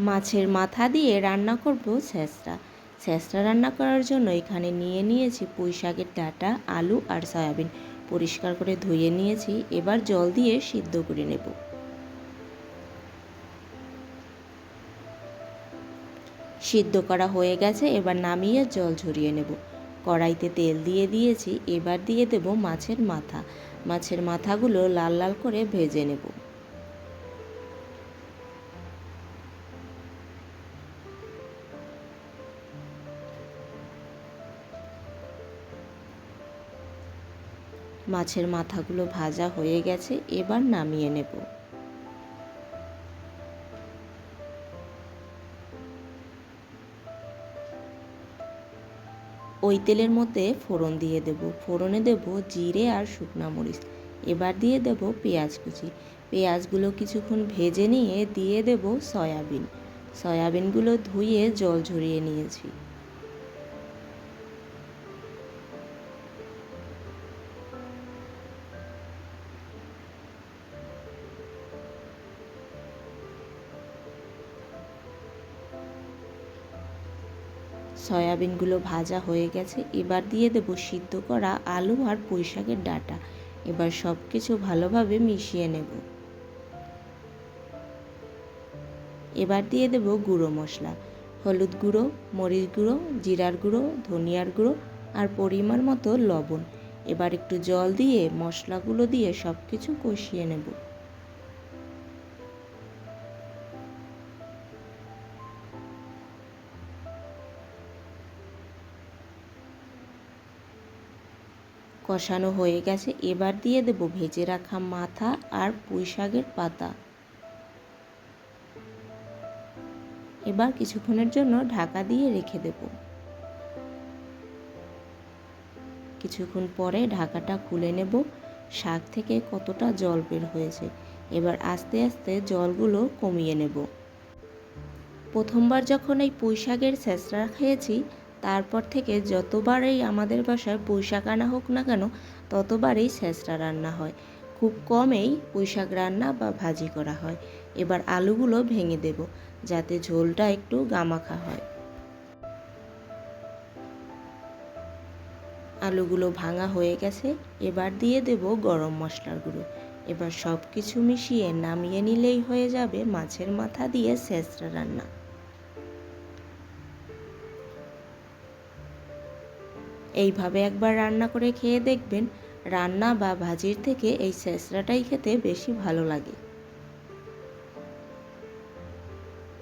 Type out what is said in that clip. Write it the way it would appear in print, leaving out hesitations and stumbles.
মাছের মাথা দিয়ে রান্না করব ছেঁচড়া। ছেঁচড়া রান্না করার জন্য এখানে নিয়েছি পুঁই শাকের ডাঁটা, আলু আর সয়াবিন। পরিষ্কার করে ধুয়ে নিয়েছি। এবার জল দিয়ে সিদ্ধ করে নেব। সিদ্ধ করা হয়ে গেছে, এবার নামিয়ে জল ঝরিয়ে নেব। কড়াইতে তেল দিয়ে দিয়েছি। এবার দিয়ে দেব মাছের মাথা। মাছের মাথাগুলো লাল লাল করে ভেজে নেব। মাছের মাথাগুলো ভাজা হয়ে গেছে, এবার নামিয়ে নেব। ওই তেলের মধ্যে ফোড়ন দিয়ে দেব। ফোড়নে দেব জিরে আর শুকনা মরিচ। এবার দিয়ে দেব পেঁয়াজ কুচি। পেঁয়াজগুলো কিছুক্ষণ ভেজে নিয়ে দিয়ে দেব সয়াবিন। সয়াবিনগুলো ধুয়ে জল ঝরিয়ে নিয়েছি। সয়াবিনগুলো ভাজা হয়ে গেছে, এবার দিয়ে দেব সিদ্ধ করা আলু আর পুঁই শাকের ডাঁটা। এবার সব কিছু ভালোভাবে মিশিয়ে নেব। এবার দিয়ে দেব গুঁড়ো মশলা, হলুদ গুঁড়ো, মরিচ গুঁড়ো, জিরার গুঁড়ো, ধনিয়ার গুঁড়ো আর পরিমাণ মতো লবণ। এবার একটু জল দিয়ে মশলাগুলো দিয়ে সব কিছু কষিয়ে নেব। কষানো হয়ে গেছে, এবার দিয়ে দেব ভেজে রাখা মাথা আর পুঁই শাকের পাতা। এবার কিছুক্ষণের জন্য ঢাকা দিয়ে রেখে দেব। কিছুক্ষণ পরে ঢাকাটা খুলে নেব। শাক থেকে কতটা জল বের হয়েছে। এবার আস্তে আস্তে জলগুলো কমিয়ে নেব। প্রথমবার যখন এই পুঁই শাকের ছেঁচড়া খেয়েছি, তারপর থেকে যতবারই আমাদের বাসায় পুঁই শাক আনা হোক না কেন, ততবারই ছেঁচড়া রান্না হয়। খুব কমেই পুঁই শাক রান্না বা ভাজি করা হয়। এবার আলুগুলো ভেঙে দেব, যাতে ঝোলটা একটু গামাখা হয়। আলুগুলো ভাঙা হয়ে গেছে, এবার দিয়ে দেব গরম মশলার গুঁড়ো। এবার সব কিছু মিশিয়ে নামিয়ে নিলেই হয়ে যাবে মাছের মাথা দিয়ে ছেঁচড়া রান্না। এইভাবে একবার রান্না করে খেয়ে দেখবেন, রান্না বা ভাজির থেকে এই ছেঁচড়াটাই খেতে বেশি ভালো লাগে।